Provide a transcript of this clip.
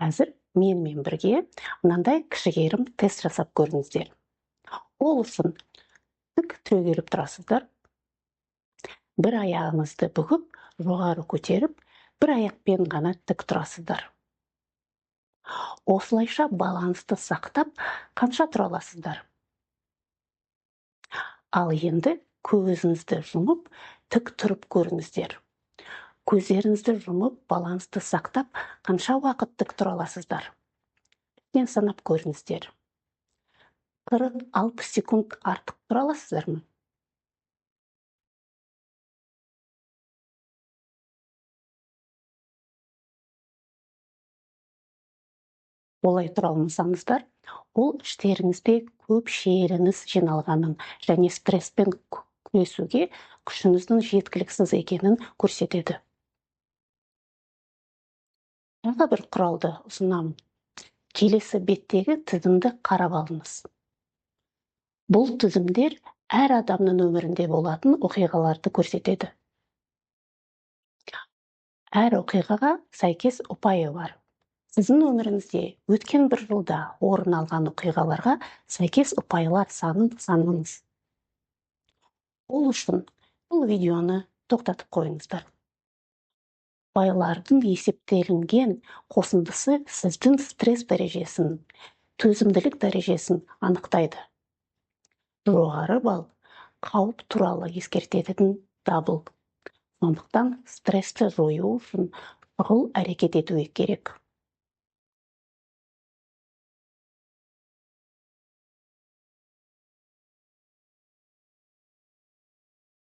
Қазір менімен бірге мынандай кішігерім тест жасап көріңіздер. Ол үшін тік түрегеліп тұрасыздар. Бір аяғыңызды бүгіп, жоғары көтеріп, бір аяқпен ғана тік тұрасыздар. Осылайша балансты сақтап, қанша тұра аласыздар? Ал енді көзіңізді жұмып, тік тұрып көріңіздер. Көздеріңізді жұмып, балансты сақтап, қанша уақыт тік тұра аласыздар? Мен санап көріңіздер. 40-60 секунд артық тұра аласыздар ма? Олай тұра алмасаңыздар, ол іштеріңізде көп шиеліңіз жиналғанын және стресспен күресуге күшіңіздің жеткіліксіз екенін көрсетеді. Тағы бір құралды ұсынамын. Келесі беттегі тізімді қарап алыңыз. Бұл тізімдер әр адамның өмірінде болатын оқиғаларды көрсетеді. Әр оқиғаға сәйкес ұпайы бар. Сіздің өміріңізде өткен бір жылда орын алған оқиғаларға сәйкес ұпайлар санын санаңыз. Ол үшін бұл видеоны тоқтатып қойыңыздар. Ұпайлардың есептелінген қосындысы сіздің стресс дәрежесін, төзімділік дәрежесін анықтайды. Жоғары балл қауіп туралы ескертетін дабыл. Сондықтан стрессті жою үшін шұғыл әрекет етуге керек.